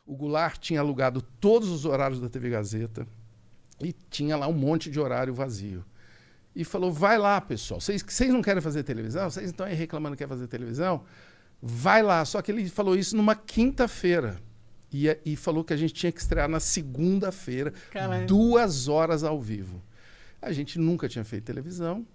O Goulart tinha alugado todos os horários da TV Gazeta e tinha lá um monte de horário vazio. E falou, vai lá, pessoal, vocês não querem fazer televisão? Vocês estão aí reclamando que quer fazer televisão? Vai lá. Só que ele falou isso numa quinta-feira. E falou que a gente tinha que estrear na segunda-feira, 2 horas ao vivo. A gente nunca tinha feito televisão.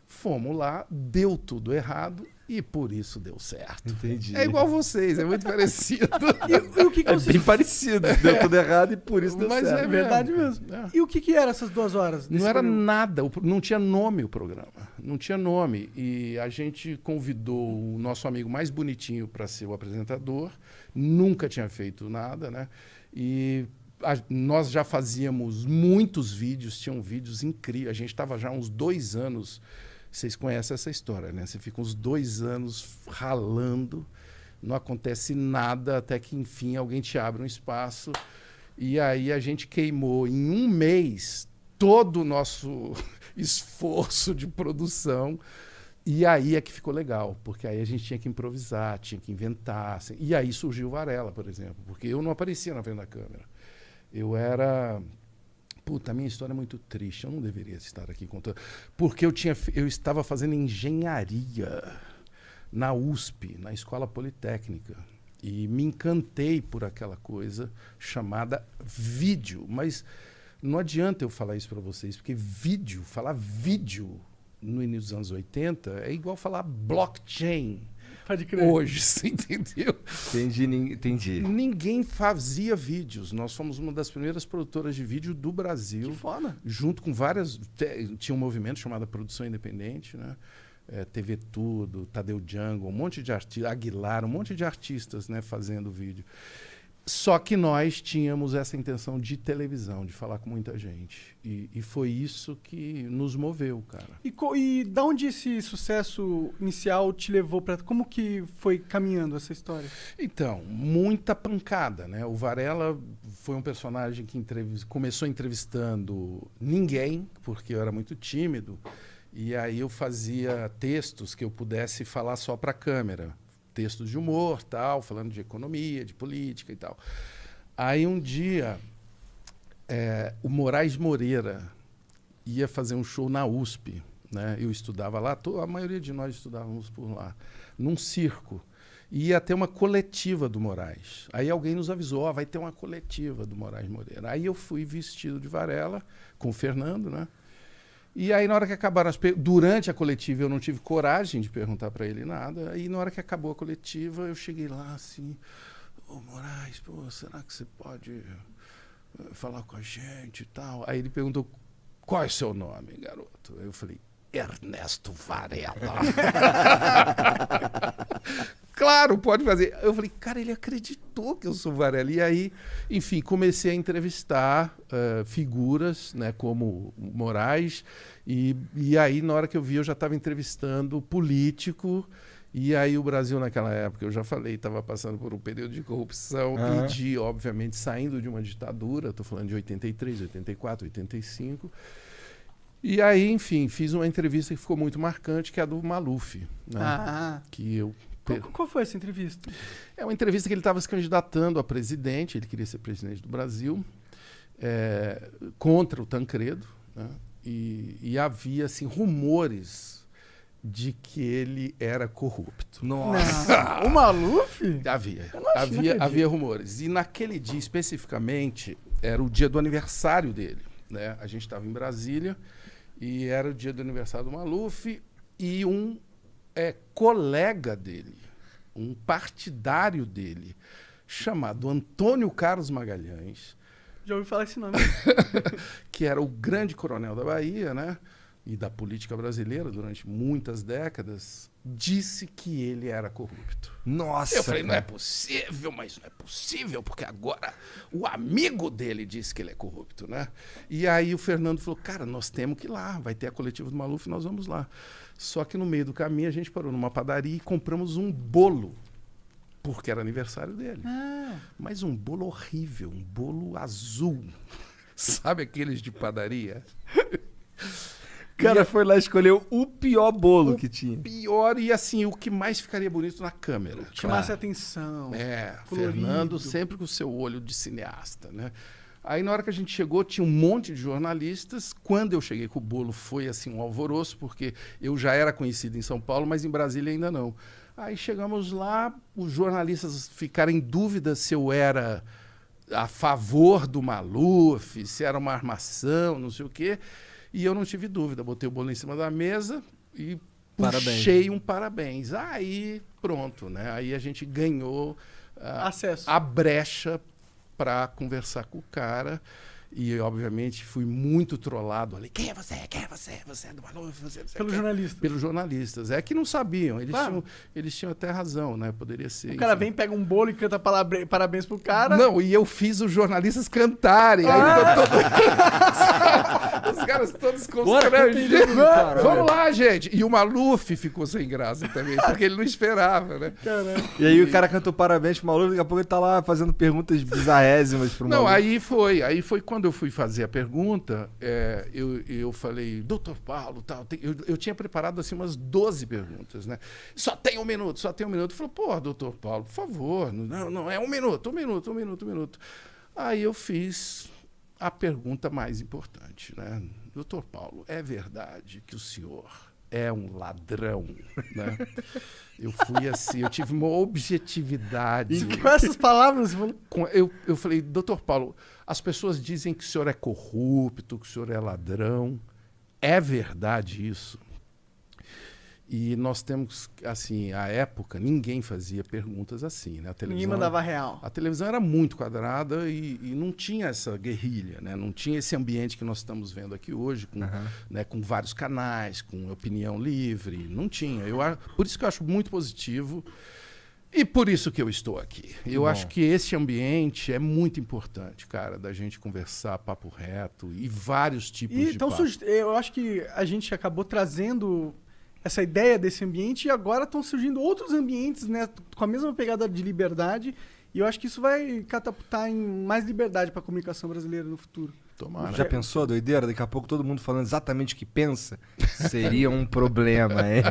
Fomos lá, deu tudo errado e por isso deu certo. Entendi. É igual vocês, é muito parecido. E o que É bem parecido. Deu tudo errado e por isso deu Mas certo. é verdade mesmo. É. E o que eram essas 2 horas? Não era nada, não tinha nome o programa. Não tinha nome. E a gente convidou o nosso amigo mais bonitinho para ser o apresentador. Nunca tinha feito nada, né? E nós já fazíamos muitos vídeos, tinham vídeos incríveis. A gente estava já há uns 2 anos. Vocês conhecem essa história, né? Você fica uns 2 anos ralando, não acontece nada, até que, enfim, alguém te abre um espaço. E aí a gente queimou em 1 mês todo o nosso esforço de produção. E aí é que ficou legal, porque aí a gente tinha que improvisar, tinha que inventar. Assim. E aí surgiu o Varela, por exemplo, porque eu não aparecia na frente da câmera. Eu era... Puta, a minha história é muito triste, eu não deveria estar aqui contando. Porque eu estava fazendo engenharia na USP, na Escola Politécnica. E me encantei por aquela coisa chamada vídeo. Mas não adianta eu falar isso para vocês, porque falar vídeo no início dos anos 80 é igual falar blockchain. Pode crer. Hoje, você entendeu? Entendi. Ninguém fazia vídeos. Nós fomos uma das primeiras produtoras de vídeo do Brasil. Que foda. Junto com várias... Tinha um movimento chamado Produção Independente, né? TV Tudo, Tadeu Jungle, um monte de artistas, Aguilar, um monte de artistas, né, fazendo vídeo. Só que nós tínhamos essa intenção de televisão, de falar com muita gente. E foi isso que nos moveu, cara. E da onde esse sucesso inicial te levou para... Como que foi caminhando essa história? Então, muita pancada, né? O Varela foi um personagem que começou entrevistando ninguém, porque eu era muito tímido. E aí eu fazia textos que eu pudesse falar só para a câmera. Textos de humor, tal, falando de economia, de política e tal. Aí um dia, o Moraes Moreira ia fazer um show na USP, né? Eu estudava lá, a maioria de nós estudávamos por lá, num circo. E ia ter uma coletiva do Moraes. Aí alguém nos avisou, vai ter uma coletiva do Moraes Moreira. Aí eu fui vestido de Varela, com o Fernando, né? E aí, na hora que acabaram durante a coletiva, eu não tive coragem de perguntar para ele nada. Aí, na hora que acabou a coletiva, eu cheguei lá assim, Moraes, pô, será que você pode falar com a gente e tal? Aí ele perguntou, qual é o seu nome, garoto? Eu falei, Ernesto Varela. Claro, pode fazer. Eu falei, cara, ele acreditou que eu sou Varela. E aí, enfim, comecei a entrevistar figuras, né, como o Moraes. E aí, na hora que eu vi, eu já estava entrevistando político. E aí o Brasil, naquela época, eu já falei, estava passando por um período de corrupção e de, obviamente, saindo de uma ditadura. Estou falando de 83, 84, 85. E aí, enfim, fiz uma entrevista que ficou muito marcante, que é a do Maluf, né? Que eu... Qual foi essa entrevista? É uma entrevista que ele estava se candidatando a presidente, ele queria ser presidente do Brasil, contra o Tancredo, né? E havia assim, rumores de que ele era corrupto. Nossa! O Maluf? Havia rumores. E naquele dia, especificamente, era o dia do aniversário dele, né? A gente estava em Brasília e era o dia do aniversário do Maluf e um colega dele, um partidário dele, chamado Antônio Carlos Magalhães. Já ouvi falar esse nome. Que era o grande coronel da Bahia, né? E da política brasileira durante muitas décadas, disse que ele era corrupto. Nossa! Eu falei, não é possível, mas não é possível, porque agora o amigo dele disse que ele é corrupto, né? E aí o Fernando falou, cara, nós temos que ir lá, vai ter a coletiva do Maluf, nós vamos lá. Só que no meio do caminho a gente parou numa padaria e compramos um bolo, porque era aniversário dele. Mas um bolo horrível, um bolo azul. Sabe aqueles de padaria? O cara foi lá e escolheu o pior bolo que tinha. Pior e assim, o que mais ficaria bonito na câmera. Chamasse atenção. Fernando colorido. sempre com o seu olho de cineasta, né? Aí na hora que a gente chegou, tinha um monte de jornalistas. Quando eu cheguei com o bolo, foi assim um alvoroço, porque eu já era conhecido em São Paulo, mas em Brasília ainda não. Aí chegamos lá, os jornalistas ficaram em dúvida se eu era a favor do Maluf, se era uma armação, não sei o quê. E eu não tive dúvida, botei o bolo em cima da mesa e puxei um parabéns. Aí pronto, né? Aí a gente ganhou Acesso. a brecha para conversar com o cara. E, obviamente, fui muito trollado ali. Quem é você? Quem é você? Você é do Maluf? Você Pelos jornalistas. Pelos jornalistas. É que não sabiam. Claro. Eles tinham até razão, né? Poderia ser. O cara enfim. vem, pega um bolo e canta parabéns pro cara. Não, e eu fiz os jornalistas cantarem. Aí ficou todo... Os caras todos constrangidos. Vamos lá, gente. E o Maluf ficou sem graça também, porque ele não esperava, né? Caramba. E aí o cara cantou parabéns pro Maluf, daqui a pouco ele tá lá fazendo perguntas bizarrésimas pro Não, Maluf. aí foi quando eu fui fazer a pergunta, eu falei, doutor Paulo, tal, eu tinha preparado assim umas 12 perguntas, né? Só tem um minuto. Ele falou, pô, doutor Paulo, por favor, não, é um minuto. Aí eu fiz a pergunta mais importante, né? Doutor Paulo, é verdade que o senhor é um ladrão, né? Eu fui assim, eu tive uma objetividade. E com essas palavras, você falou... Eu falei, doutor Paulo, as pessoas dizem que o senhor é corrupto, que o senhor é ladrão. É verdade isso? E nós temos, assim, à época, ninguém fazia perguntas assim, né? Ninguém mandava real. A televisão era muito quadrada e não tinha essa guerrilha, né? Não tinha esse ambiente que nós estamos vendo aqui hoje, com vários canais, com opinião livre. Não tinha. Por isso que eu acho muito positivo e por isso que eu estou aqui. Eu acho que esse ambiente é muito importante, cara, da gente conversar papo reto e vários tipos de então, papo. eu acho que a gente acabou trazendo essa ideia desse ambiente e agora estão surgindo outros ambientes, né, com a mesma pegada de liberdade, e eu acho que isso vai catapultar em mais liberdade para a comunicação brasileira no futuro. Tomara. Já pensou a doideira? Daqui a pouco todo mundo falando exatamente o que pensa? Seria um problema, hein?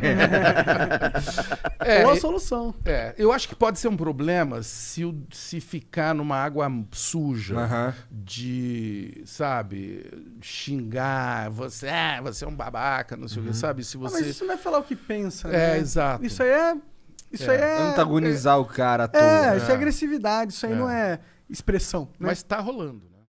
Ou a solução. Eu acho que pode ser um problema se ficar numa água suja de, sabe, xingar, você é um babaca, não sei o que, sabe? Se você... Mas isso não é falar o que pensa, né? Exato. Isso aí é... Antagonizar o cara à toa. Isso é agressividade, isso aí não é expressão, né? Mas tá rolando, né?